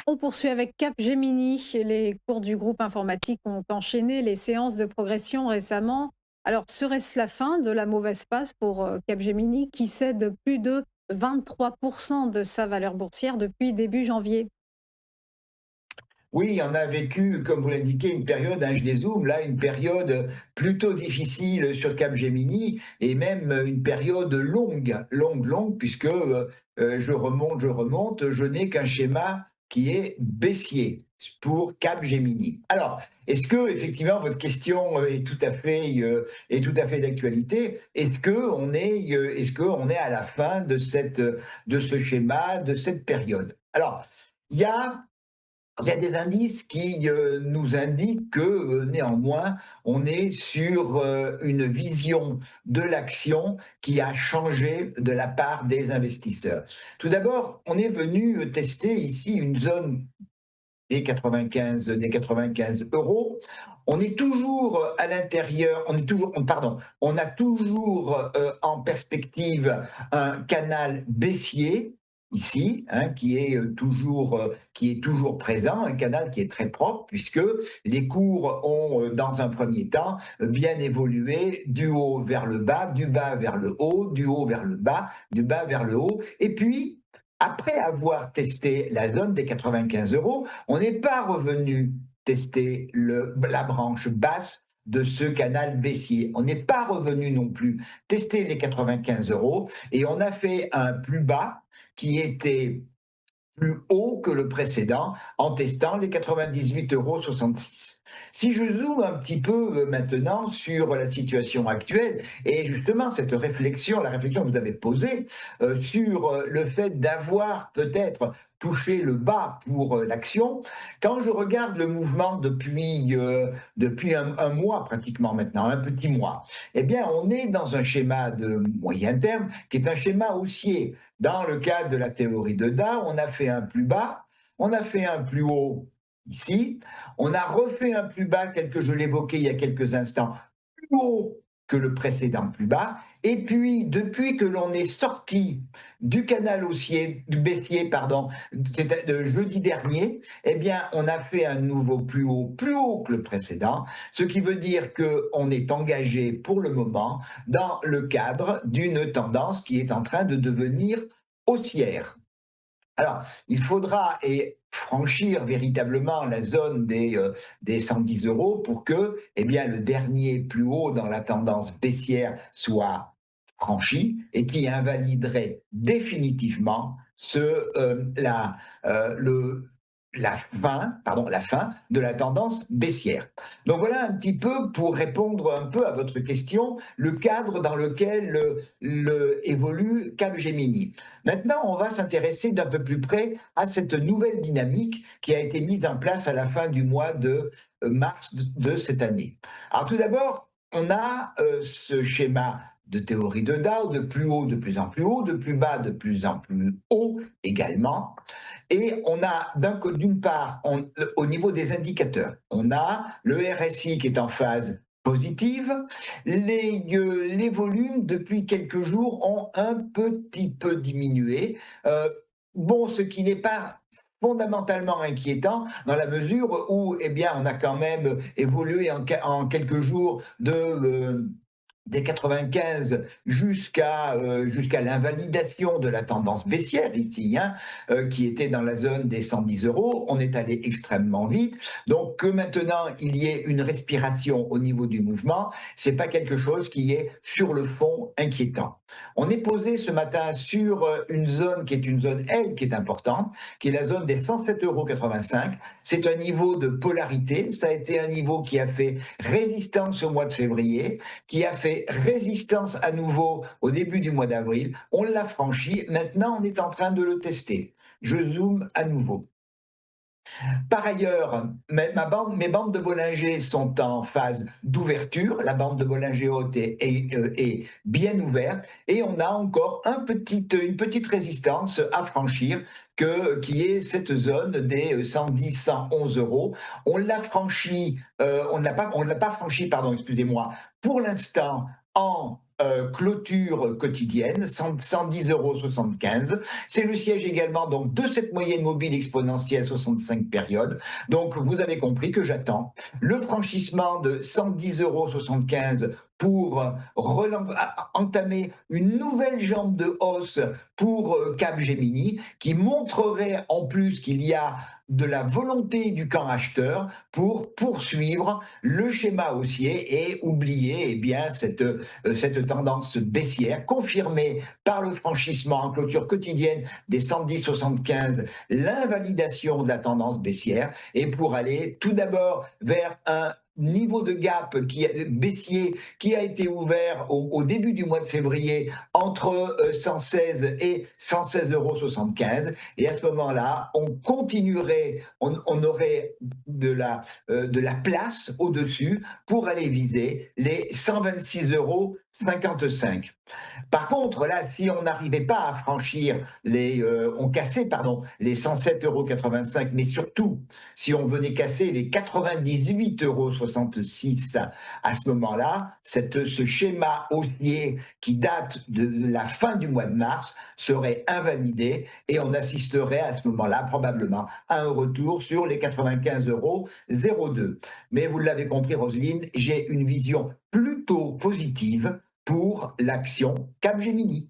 On poursuit avec Capgemini. Les cours du groupe informatique ont enchaîné les séances de progression récemment. Alors, serait-ce la fin de la mauvaise passe pour Capgemini qui cède plus de 23% de sa valeur boursière depuis début janvier? Oui, on a vécu, comme vous l'indiquez, une période, je dézoome là, une période plutôt difficile sur Capgemini et même une période longue, longue, longue, puisque je n'ai qu'un schéma qui est baissier pour Capgemini. Alors, est-ce que effectivement votre question est tout à fait d'actualité? Est-ce que on est à la fin de ce schéma, de cette période? Alors, il y a il y a des indices qui nous indiquent que néanmoins, on est sur une vision de l'action qui a changé de la part des investisseurs. Tout d'abord, on est venu tester ici une zone des 95 euros. On est toujours à l'intérieur, on est toujours, pardon, on a toujours en perspective un canal baissier ici, qui est toujours présent, un canal qui est très propre puisque les cours ont, dans un premier temps, bien évolué du haut vers le bas, du bas vers le haut, du haut vers le bas, du bas vers le haut, et puis après avoir testé la zone des 95 euros, on n'est pas revenu tester la branche basse de ce canal baissier. On n'est pas revenu non plus tester les 95 euros et on a fait un plus bas qui était plus haut que le précédent en testant les 98,66 €. Si je zoome un petit peu maintenant sur la situation actuelle et justement cette réflexion, la réflexion que vous avez posée sur le fait d'avoir peut-être touché le bas pour l'action, quand je regarde le mouvement depuis un mois pratiquement maintenant, un petit mois, eh bien on est dans un schéma de moyen terme qui est un schéma haussier. Dans le cadre de la théorie de Dow, on a fait un plus bas, on a fait un plus haut ici, on a refait un plus bas tel que je l'évoquais il y a quelques instants, plus haut que le précédent plus bas, et puis depuis que l'on est sorti du canal haussier, du baissier, pardon, c'était de jeudi dernier, eh bien on a fait un nouveau plus haut que le précédent, ce qui veut dire qu'on est engagé pour le moment dans le cadre d'une tendance qui est en train de devenir haussière. Alors, il faudra franchir véritablement la zone des 110 euros pour que le dernier plus haut dans la tendance baissière soit franchi et qui invaliderait définitivement le, la fin de la tendance baissière. Donc voilà un petit peu pour répondre un peu à votre question, le cadre dans lequel évolue Capgemini. Maintenant, on va s'intéresser d'un peu plus près à cette nouvelle dynamique qui a été mise en place à la fin du mois de mars de cette année. Alors tout d'abord, on a ce schéma de théorie de Dow, de plus haut de plus en plus haut, de plus bas de plus en plus haut également. Et on a d'une part, au niveau des indicateurs, on a le RSI qui est en phase positive. Les volumes, depuis quelques jours, ont un petit peu diminué. Bon, ce qui n'est pas fondamentalement inquiétant dans la mesure où, eh bien, on a quand même évolué en quelques jours des 95 jusqu'à l'invalidation de la tendance baissière ici, qui était dans la zone des 110 euros. On est allé extrêmement vite. Donc que maintenant il y ait une respiration au niveau du mouvement, c'est pas quelque chose qui est sur le fond inquiétant. On est posé ce matin sur une zone qui est une zone L qui est importante, qui est la zone des 107,85 €. C'est un niveau de polarité. Ça a été un niveau qui a fait résistance au mois de février, qui a fait résistance à nouveau au début du mois d'avril. On l'a franchi. Maintenant, on est en train de le tester. Je zoome à nouveau. Par ailleurs, mes bandes de Bollinger sont en phase d'ouverture. La bande de Bollinger haute est bien ouverte et on a encore une petite résistance à franchir qui est cette zone des 110, 111 euros. On l'a franchi, on ne l'a pas franchi, pardon, excusez-moi, pour l'instant en clôture quotidienne, 110,75 €. C'est le siège également donc de cette moyenne mobile exponentielle 65 périodes. Donc vous avez compris que j'attends le franchissement de 110,75 € pour entamer une nouvelle jambe de hausse pour Capgemini, qui montrerait en plus qu'il y a de la volonté du camp acheteur pour poursuivre le schéma haussier et oublier cette tendance baissière confirmée par le franchissement en clôture quotidienne des 110,75, l'invalidation de la tendance baissière, et pour aller tout d'abord vers un niveau de gap baissier qui a été ouvert au début du mois de février entre 116 et 116,75 €. Et à ce moment-là, on aurait de la place au-dessus pour aller viser les 126,55 €. Par contre, là, si on n'arrivait pas à franchir on cassait, pardon, les 107,85 €, mais surtout, si on venait casser les 98,66 €, à ce moment-là, ce schéma haussier qui date de la fin du mois de mars serait invalidé et on assisterait à ce moment-là probablement à un retour sur les 95,02 €. Mais vous l'avez compris, Roselyne, j'ai une vision plutôt positive pour l'action Capgemini.